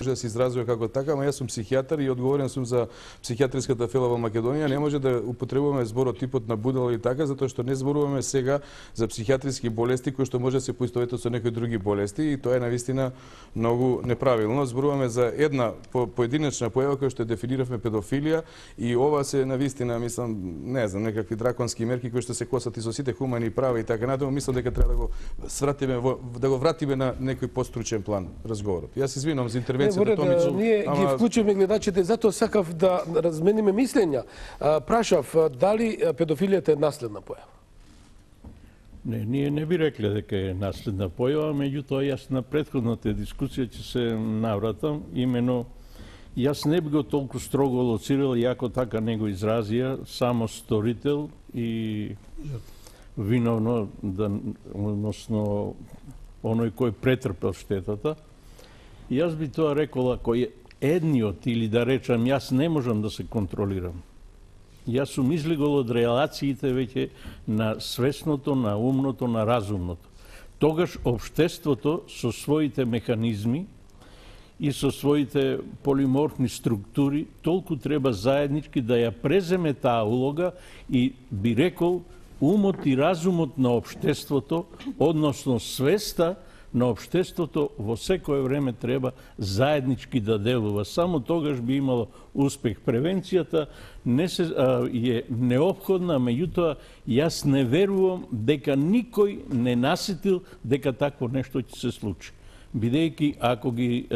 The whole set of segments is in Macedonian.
може да се изразува како така, ама јас сум психијатар и одговорен сум за психијатриската фела во Македонија. Не може да употребуваме зборот типот на будала и така, затоа што не зборуваме сега за психијатриски болести кои што може да се поистоветат со некои други болести и тоа е навистина многу неправилно. Зборуваме за една поединечна појава која што дефиниравме педофилија и ова се навистина, мислам, не знам, некакви драконски мерки кои што се косат и со сите хумани права и така натаму. Мислам дека треба да го вратиме на некој постручен план разговорот. Јас извинувам за интервенцијата. Ние ги вклучиме гледачите, затоа сакав да размениме мислења. Прашав, дали педофилијата е наследна појава? Не, ние не би рекле дека е наследна појава, меѓутоа јас на претходната дискусија ќе се навратам, имено јас не би го толку строго лоцирал, иако така не го изразија, само сторител и виновно, односно оној кој претрпел штетата. Јас би тоа рекол, ако едниот, или да речам, јас не можам да се контролирам. Јас сум излегол од релациите веќе на свесното, на умното, на разумното. Тогаш општеството со своите механизми и со своите полиморфни структури толку треба заеднички да ја преземе таа улога и би рекол умот и разумот на општеството, односно свеста на општеството во секое време треба заеднички да делува. Само тогаш би имало успех. Превенцијата е неопходна, меѓутоа јас не верувам дека никој не насетил дека такво нешто ќе се случи. Бидејќи ако ги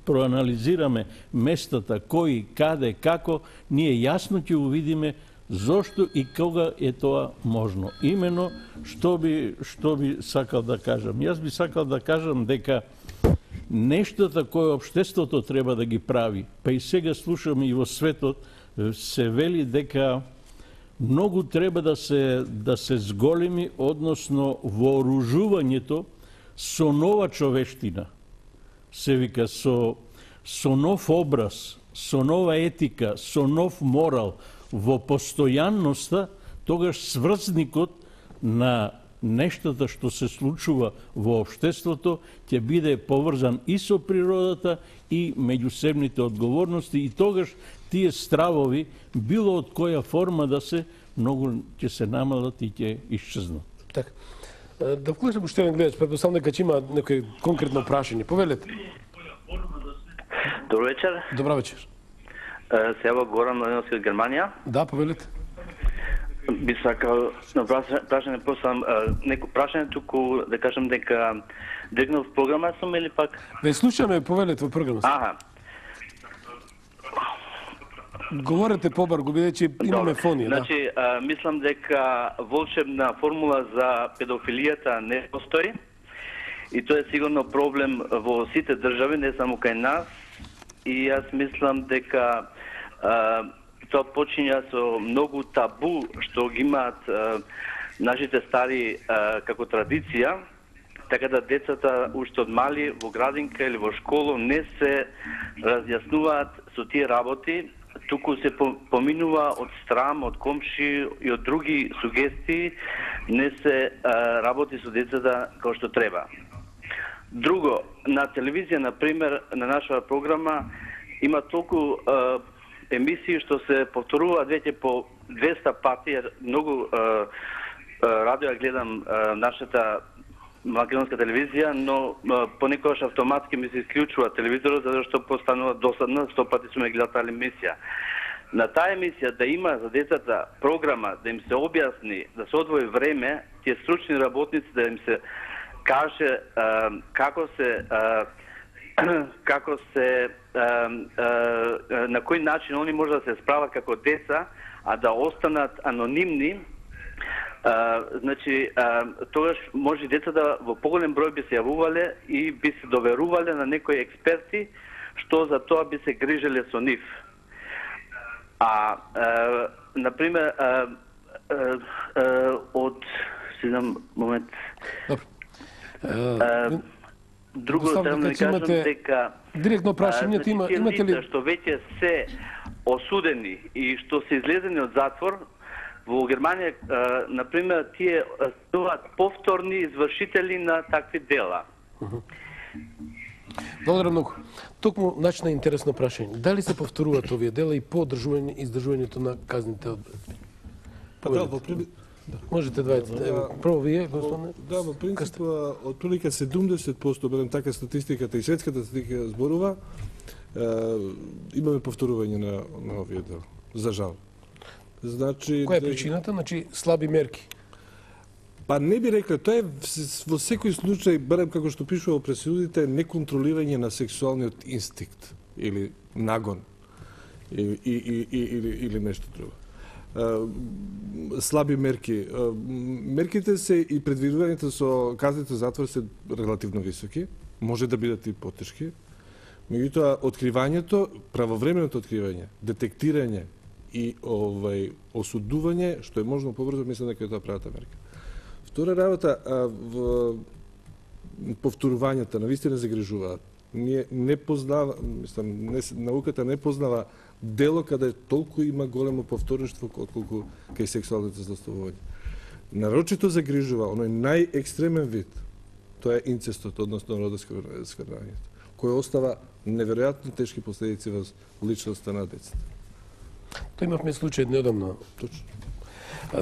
проанализираме местата, кои, каде, како, ние јасно ќе увидиме зошто и кога е тоа можно. Имено, што би сакал да кажам? Јас би сакал да кажам дека нештата кои општеството треба да ги прави, па и сега слушаме и во светот, се вели дека многу треба да се зголеми, односно вооружувањето со нова човештина. Се вика со нов образ, со нова етика, со нов морал, во постојанноста, тогаш сврзникот на нештата што се случува во општеството ќе биде поврзан и со природата и меѓусебните одговорности и тогаш тие стравови, било од која форма да се, многу ќе се намалат и ќе исчезнат. Така. Да вклучам уште еден гледач, предпоставам дека ќе има некој конкретно прашање. Повелете. Добро вечер. Добра вечер. Се јава Горан Младеновски од Германија. Да, повелете. Би сакал на прашање послам некој прашање туку да кажам дека директно в програма сум или пак? Ве слушаме, повелете во програма. Аха. Говорете побарго, бидејќи имаме фонија. Значи, мислам дека волшебна формула за педофилијата не постои и тоа е сигурно проблем во сите држави, не само кај нас. И јас мислам дека тоа почиња со многу табу што ги имаат нашите стари како традиција, така да децата уште од мали во градинка или во школа не се разјаснуваат со тие работи, туку се поминува од страм, од комши и од други сугестии, не се работи со децата како што треба. Друго, на телевизија, например, на наша програма, има толку емисии што се повторуваат веќе по 200 пати, многу радио гледам нашата македонска телевизија, но понекогаш автоматски ми се исклучува телевизорот, затоа што постанува досадна, 100 пати сум гледал таа емисија. На таа емисија да има за децата програма, да им се објасни, да се одвои време, тие стручни работници да им се каже како се на кој начин они може да се справат како деца, а да останат анонимни. Значи, тогаш може децата во поголем број би се јавувале и би се доверувале на некои експерти што за тоа би се грижеле со нив. Например, од момент. Друго да не кажам дека директно прашање имате ли што веќе се осудени и што се излезени од затвор во Германија, например, тие стануваат повторни извршители на такви дела. Благодарам многу. Токму начна интересно прашање. Дали се повторуваат овие дела и по издржувањето на казните одредби? Можете двајте. Прво вие, господине. Да, во принцип, отприлика 70%, берем така статистиката и светската статистика зборува, имаме повторување на овие дела. За жал. Значи, која е причината? Значи, слаби мерки. Па не би рекле, тоа е во секој случај, барем како што пишува во пресудите, неконтролирање на сексуалниот инстинкт или нагон или нешто друго. Слаби мерки. Мерките се и предвидувањето со казните затвор се релативно високи, може да бидат и потешки. Меѓутоа, откривањето, правовременото откривање, детектирање и осудување, што е можно побрзо, мислам дека е тоа правата мерка. Втора работа, повторувањата навистина загрижуваат. Ние не познава, мислам, науката не познава дело каде толку има големо повторништво отколку кај сексуалните злоставувања. Нарочито загрижува оној најекстремен вид, тоа е инцестот, односно родосквернувањето, кој остава неверојатно тешки последици во личноста на децата. Тоа имавме случај неодамна. Точно.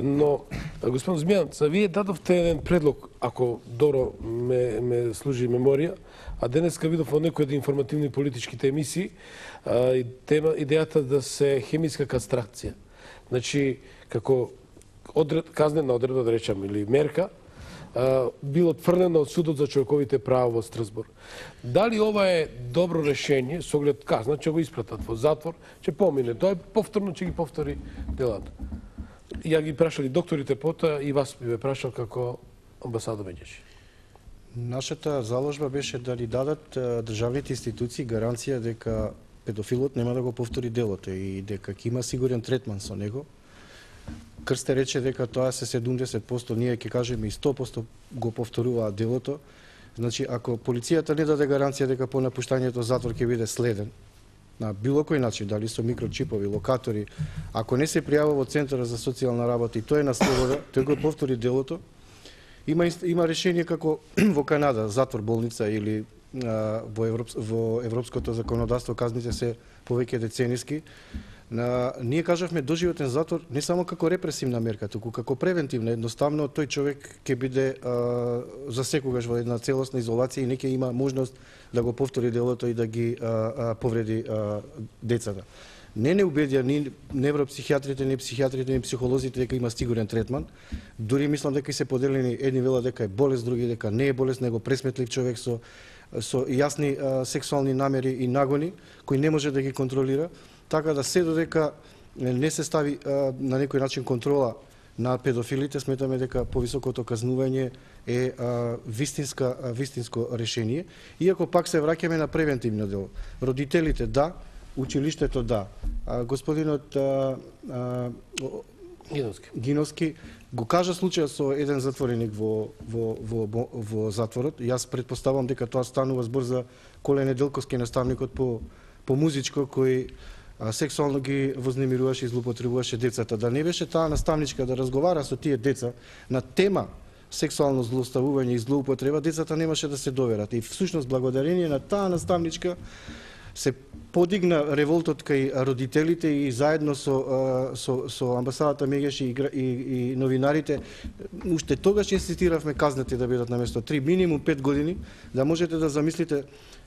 Но, господин Змјан, вие дадовте еден предлог, ако добро ме служи меморија, а денеска видов во некои од информативни политичките емисии идејата да се хемиска кастрација. Значи, како казнена одредба, да речам, или мерка, било тврдено од Судот за човековите права во Страсбург. Дали ова е добро решение, со оглед казна, ќе го испратат во затвор, ќе помине, тоа е повторно, ќе ги повтори делата. Ја ги прашали докторите потоа и вас би ве прашал како амбасадор Меѓеши. Нашата заложба беше да ни дадат државните институции гаранција дека педофилот нема да го повтори делото и дека ќе има сигурен третман со него. Крсте рече дека тоа се 70%, ние ќе кажеме и 100% го повторуваат делото. Значи, ако полицијата не даде гаранција дека по напуштањето затвор ќе биде следен, на било кој начин, дали со микрочипови, локатори, ако не се пријава во Центарот за социјална работа и тој е на слобода, тој го повтори делото, има решение како во Канада, затвор болница или во европското законодавство казните се повеќе децениски. Ние кажавме доживотен затвор не само како репресивна мерка, туку како превентивна. Едноставно тој човек ќе биде за секогаш во една целосна изолација и не ќе има можност да го повтори делото и да ги повреди децата. Не убедија ни невропсихијатрите, ни психијатрите, ни психолозите дека има сигурен третман. Дури мислам дека се поделени, едни велат дека е болест, други дека не е болест, него пресметлив човек со јасни сексуални намери и нагони, кој не може да ги контролира. Така да се додека не се стави на некој начин контрола на педофилите, сметаме дека повисокото казнување е вистинско решение. Иако пак се враќаме на превентивно дело. Родителите да, училиштето да. Господинот Гиновски го кажа случајот со еден затвореник во затворот. Јас претпоставам дека тоа станува збор за Коле Неделковски, наставникот по музичко, кој сексуално ги вознемируваше и злоупотребуваше децата. Да не беше таа наставничка да разговара со тие деца на тема сексуално злоставување и злоупотреба, децата немаше да се доверат. И всушност благодарение на таа наставничка се подигна револтот кај родителите и заедно со амбасадата Меѓеши и новинарите, уште тогаш инсистиравме казните да бидат наместо 3, минимум 5 години, да можете да замислите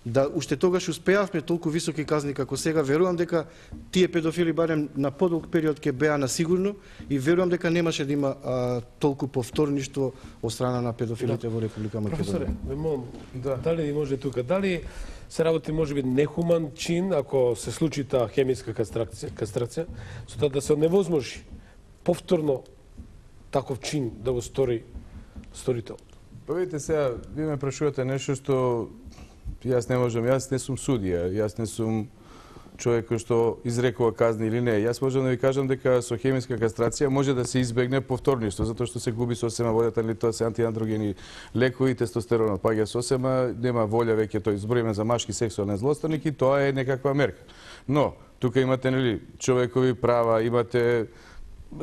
да уште тогаш успеавме толку високи казни како сега. Верувам дека тие педофили барем на подолг период ќе беа на сигурно и верувам дека немаше да има толку повторништво од страна на педофилите во Република Македонија. Професоре, дали може тука, дали се работи можеби нехуман чин ако се случи таа хемиска кастрација, со тоа да се невозможи повторно таков чин да го стори сторител? Па видите сега, ви ме прашувате нешто што јас не можам, јас не сум судија, јас не сум човек кој што изрекува казни или не. Јас можам да ви кажам дека со хемиска кастрација може да се избегне повторништво, затоа што се губи сосема волјата, или тоа се антиандрогени лекови, тестостеронот паѓа сосема, нема волја веќе, тој збориме за машки сексуален злоставник и тоа е некаква мерка. Но тука имате човекови права, имате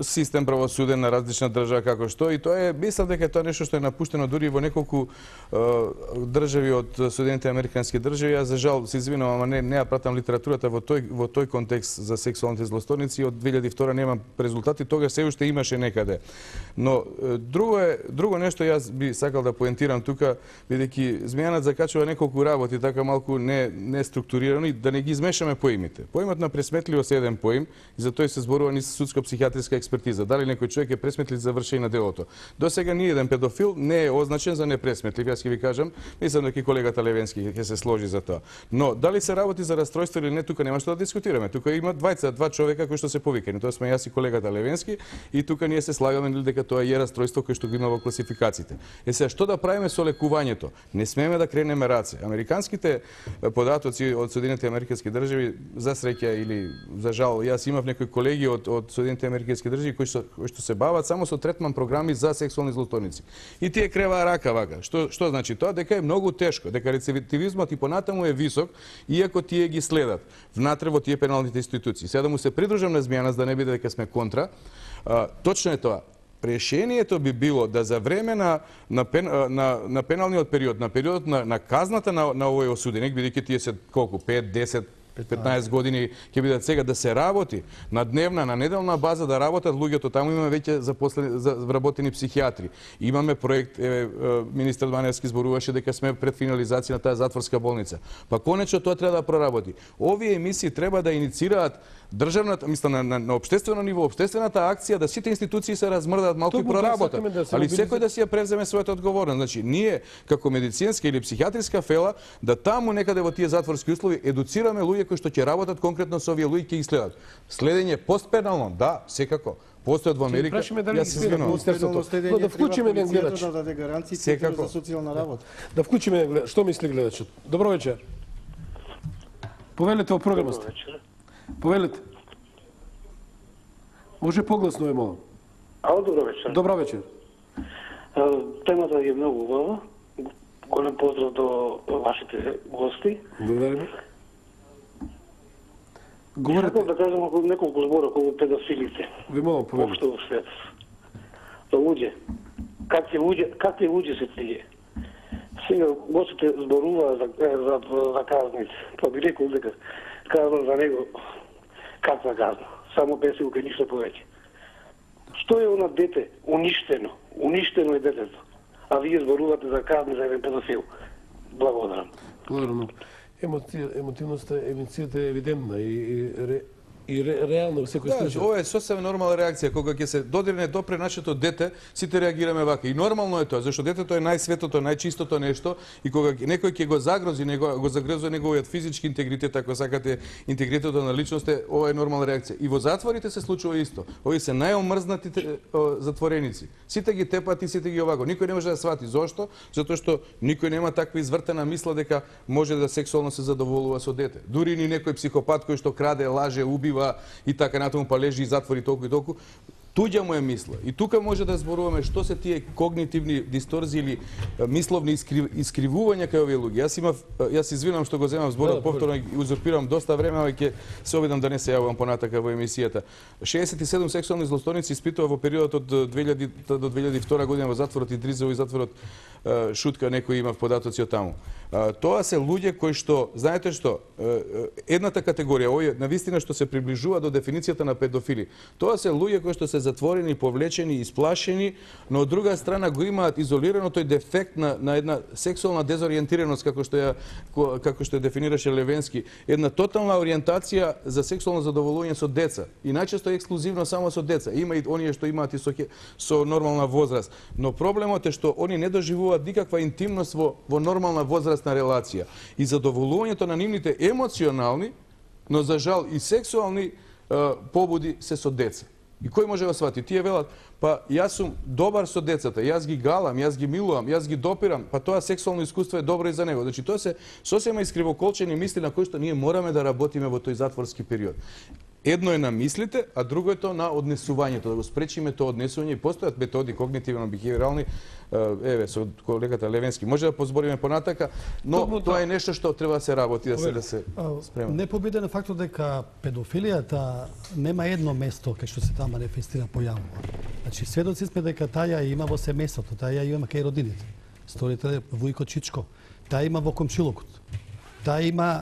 систем правосуден на различна држава како што, и тоа е, мислам дека тоа е нешто што е напуштено дури во неколку држави од Соединетите американски држави. Јас за жал се извинувам, ама не ја пратам литературата во тој контекст за сексуалните злосторници. Од 2002 немам резултати, тогаш се уште имаше некаде. Но друго нешто јас би сакал да поентирам тука, бидејќи Змејанат закачува неколку работи така малку не структурирани, да не ги измешаме поимите. Поимот на пресметливост е еден поим и за тој се зборува ни судско-психијатриска експертиза. Дали некој човек е пресметлив за вршење на делото. До сега ни еден педофил не е означен за непресметлив. Јас ќе ви кажам, мислам дека колегата Левенски ќе се сложи за тоа. Но дали се работи за расстройство или не, тука нема што да дискутираме. Тука има два човека кои што се повикани. Тоа сме јас и колегата Левенски, и тука ние се слагаме дека тоа е расстройство кој што го има во класификациите. Сега што да правиме со лекувањето? Не смееме да кренеме раце. Американските податоци од Соединетите американски држави, за среќа или за жал, јас имав некои колеги од Соединетите американски држави кои што се бават само со третман програми за сексуални злосторници. И тие креваа рака вака. Што значи тоа? Дека е многу тешко, дека рецидивизмот и понатаму е висок, иако тие ги следат внатре во тие пеналните институции. Сега да му се придружам на Змејанас, да не биде дека сме контра, точно е тоа. Решението би било да за време на пеналниот период, на периодот на казната на овој осуденик, бидејќи тие се колку 5, 10, 15 години ќе бидат сега, да се работи на дневна, на неделна база, да работат луѓето таму. Имаме веќе вработени психијатри. Имаме проект, министер Баневски зборуваше дека сме пред финализација на таа затворска болница. Па конечно тоа треба да проработи. Овие емисии треба да иницираат државната, мислам на општествено ниво, општествената акција, да сите институции се размрдаат малку и проработат. Али секој да си ја превземе својата одговорност. Значи, ние како медицинска или психијатриска фела да таму некаде во тие затворски услови едуцираме луѓе кои што ќе работат конкретно со овие луѓе, ќе ги следат. Следење постпенално, да, секако. Постојат во Америка. Јас се извинувам. Но да вклучиме еден гледач. Да даде гаранции Секако. за социјална работа. Да вклучиме еден гледач. Што мисли гледачот? Добро вечер. Повелете во програмот. Повелете. Може погласно ве молам. Ало, добро вечер. Добро вечер. Темата е многу убава. Голем поздрав до вашите гости. Благодариме. Говорете. Сакам да кажам неколку збора околу педофилите. Ви молам, повелете. Општо во свет. За луѓе. Какви луѓе се тие? Сега гостите зборува за казните. Па би рекол дека казна за него каква казна. Само бесилка, ништо повеќе. Што е она дете? Уништено. Уништено е детето. А вие зборувате за казни за еден педофил. Благодарам. Благодарам. Емотивноста, емоцијата е евидентна и реално во секој случај. Ова е сосем нормална реакција. Кога ќе се додирне допре нашето дете, сите реагираме вака. И нормално е тоа, зашто детето е најсветото, најчистото нешто, и кога некој ќе го загрози, го загрозува неговиот физички интегритет, ако сакате, интегритетот на личноста, ова е нормална реакција. И во затворите се случува исто. Овие се најомрзнатите затвореници. Сите ги тепат и сите ги овако. Никој не може да свати. Зошто? Затоа што никој нема таква извртена мисла дека може да сексуално се задоволува со дете. Дури ни некој психопат кој што краде, лаже, убива и така натаму, па лежи и затвори толку и толку, туѓа му е мисла. И тука може да зборуваме што се тие когнитивни дисторзии или мисловни искривувања кај овие луѓе. Јас извинувам што го земам зборот повторно и узурпирам доста време, ама ќе се обидам да не се јавувам понатака во емисијата. 67 сексуални злосторници испитува во периодот од 2000 до 2002 година во затворот Идризово и затворот Шутка, некои имав податоци од таму. Тоа се луѓе кои што, знаете што, едната категорија, овие навистина што се приближува до дефиницијата на педофили. Тоа се луѓе кои што се затворени, повлечени, исплашени, но од друга страна го имаат изолирано тој дефект на една сексуална дезориентираност, како што ја дефинираше Левенски, една тотална ориентација за сексуално задоволување со деца. И најчесто ексклузивно само со деца. Има и оние што имаат и со нормална возраст. Но проблемот е што они не доживуваат никаква интимност во нормална возрастна релација. И задоволувањето на нивните емоционални, но за жал и сексуални побуди се со деца. И кој може да свати? Тие велат, па јас сум добар со децата, јас ги галам, јас ги милувам, јас ги допирам, па тоа сексуално искуство е добро и за него. Значи тоа се сосема искривоколчени мисли на кои што ние мораме да работиме во тој затворски период. Едно е на мислите, а друго е тоа на однесувањето, да го спречиме тоа однесување. Постојат методи когнитивно-бихевиорални, еве со колегата Левенски може да позбориме понатака, но тоа е нешто што треба да се работи, да се спрема. Непобеден е фактот дека педофилијата нема едно место кај што се таа манифестира појавува. Значи сведоци сме дека таа ја има во семејството, таа ја има кај родините. Сторите Вујко Чичко, таа има во комшилокот. Таа има